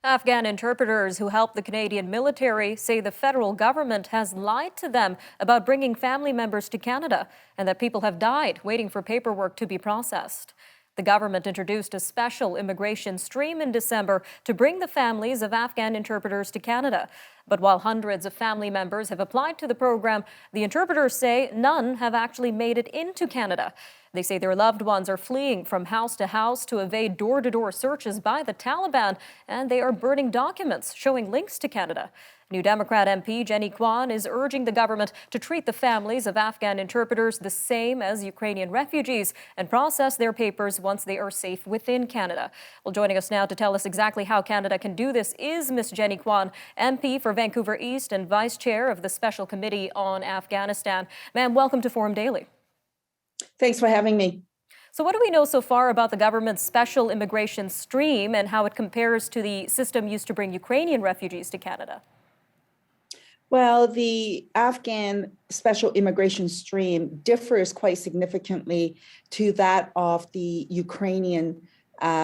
Afghan interpreters who help the Canadian military say the federal government has lied to them about bringing family members to Canada and that people have died waiting for paperwork to be processed. The government introduced a special immigration stream in December to bring the families of Afghan interpreters to Canada. But while hundreds of family members have applied to the program, the interpreters say none have actually made it into Canada. They say their loved ones are fleeing from house to house to evade door-to-door searches by the Taliban, and they are burning documents showing links to Canada. New Democrat MP Jenny Kwan is urging the government to treat the families of Afghan interpreters the same as Ukrainian refugees and process their papers once they are safe within Canada. Well, joining us now to tell us exactly how Canada can do this is Ms. Jenny Kwan, MP for Vancouver East and Vice Chair of the Special Committee on Afghanistan. Ma'am, welcome to Forum Daily. Thanks for having me. So what do we know so far about the government's special immigration stream and how it compares to the system used to bring Ukrainian refugees to Canada? Well, the Afghan special immigration stream differs quite significantly to that of the Ukrainian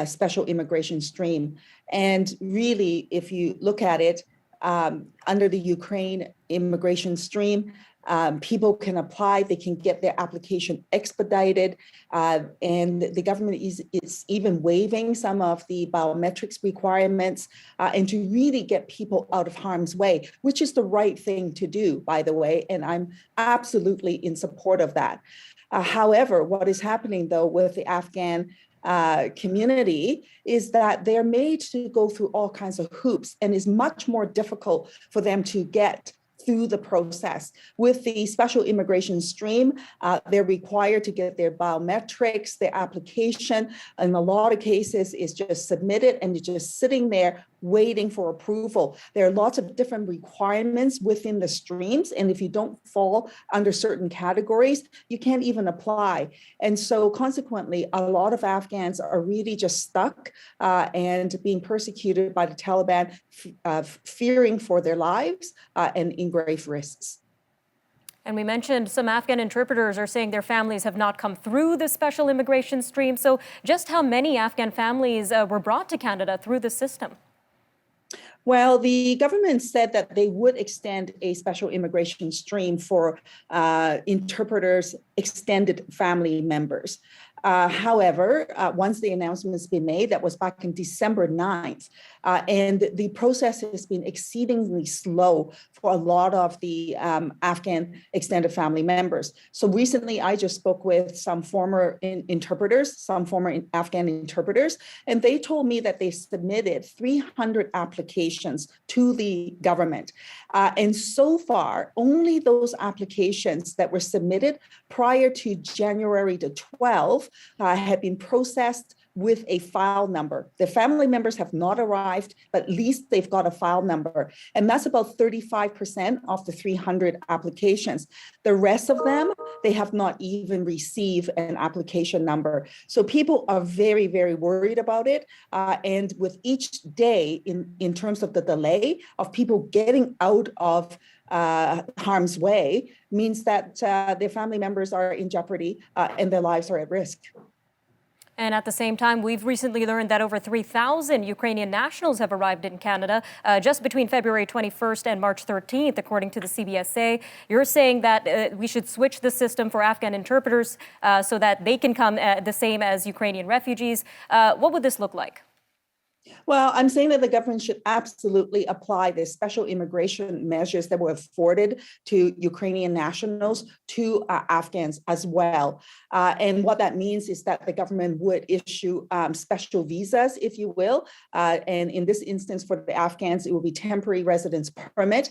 special immigration stream. And really, if you look at it, under the Ukraine immigration stream, people can apply, they can get their application expedited, and the government is even waiving some of the biometrics requirements and to really get people out of harm's way, which is the right thing to do, by the way, and I'm absolutely in support of that. However, what is happening, though, with the Afghan community is that they're made to go through all kinds of hoops and is much more difficult for them to get through the process. With the special immigration stream, they're required to get their biometrics, their application, in a lot of cases is just submitted and you're just sitting there waiting for approval. There are lots of different requirements within the streams, and if you don't fall under certain categories, you can't even apply. And so consequently, a lot of Afghans are really just stuck and being persecuted by the Taliban, fearing for their lives and in grave risks. And we mentioned some Afghan interpreters are saying their families have not come through the special immigration stream. So just how many Afghan families were brought to Canada through the system? Well, the government said that they would extend a special immigration stream for interpreters' extended family members. However, once the announcement has been made, that was back in December 9th, and the process has been exceedingly slow for a lot of the Afghan extended family members. So recently, I just spoke with some former interpreters, some former Afghan interpreters, and they told me that they submitted 300 applications to the government. And so far, only those applications that were submitted prior to January the 12th had been processed with a file number. The family members have not arrived, but at least they've got a file number. And that's about 35% of the 300 applications. The rest of them, they have not even received an application number. So people are very, very worried about it. And with each day in terms of the delay of people getting out of harm's way means that their family members are in jeopardy and their lives are at risk. And at the same time, we've recently learned that over 3,000 Ukrainian nationals have arrived in Canada just between February 21st and March 13th, according to the CBSA. You're saying that we should switch the system for Afghan interpreters so that they can come the same as Ukrainian refugees. What would this look like? Well, I'm saying that the government should absolutely apply the special immigration measures that were afforded to Ukrainian nationals to Afghans as well. And what that means is that the government would issue special visas, if you will. And in this instance, for the Afghans, it will be temporary residence permit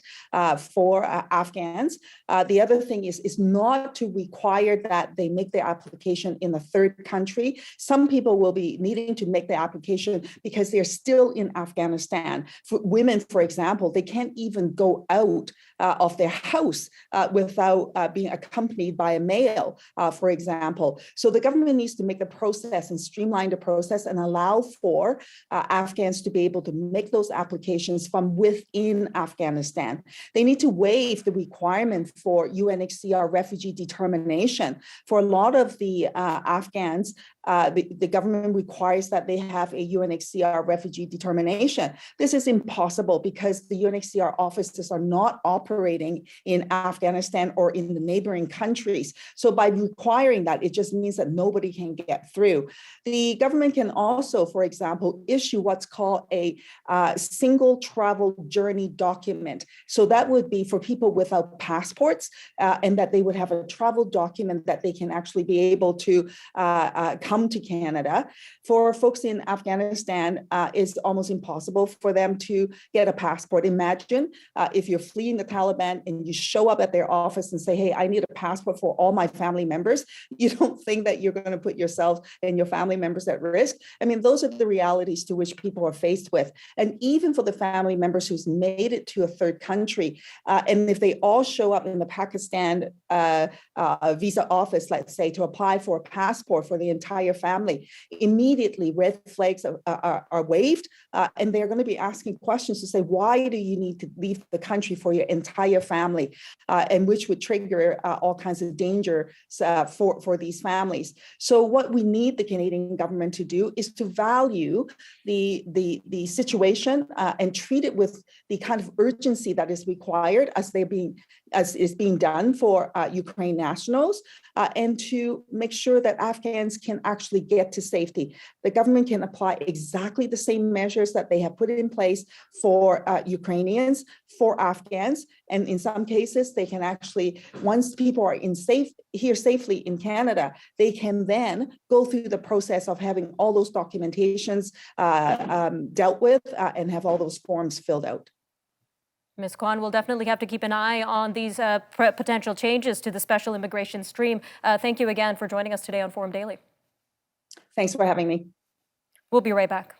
for Afghans. The other thing is not to require that they make their application in a third country. Some people will be needing to make their application because they're still in Afghanistan. For women, for example, they can't even go out of their house without being accompanied by a male, for example. So the government needs to make the process and streamline the process and allow for Afghans to be able to make those applications from within Afghanistan. They need to waive the requirement for UNHCR refugee determination. For a lot of the Afghans, The government requires that they have a UNHCR refugee determination. This is impossible because the UNHCR offices are not operating in Afghanistan or in the neighboring countries. So by requiring that, it just means that nobody can get through. The government can also, for example, issue what's called a single travel journey document. So that would be for people without passports, and that they would have a travel document that they can actually be able to come to Canada. For folks in Afghanistan, it's almost impossible for them to get a passport. Imagine if you're fleeing the Taliban and you show up at their office and say, hey, I need a passport for all my family members. You don't think that you're going to put yourself and your family members at risk? I mean, those are the realities to which people are faced with. And even for the family members who's made it to a third country, and if they all show up in the Pakistan visa office, let's say, to apply for a passport for the entire family, immediately red flags are waved, and they're going to be asking questions to say, why do you need to leave the country for your entire family, and which would trigger all kinds of danger for these families. So what we need the Canadian government to do is to value the situation and treat it with the kind of urgency that is required as is being done for Ukraine nationals, and to make sure that Afghans can actually get to safety. The government can apply exactly the same measures that they have put in place for Ukrainians, for Afghans, and in some cases, they can actually, once people are here safely in Canada, they can then go through the process of having all those documentations dealt with and have all those forms filled out. Ms. Kwan, we'll definitely have to keep an eye on these potential changes to the special immigration stream. Thank you again for joining us today on Forum Daily. Thanks for having me. We'll be right back.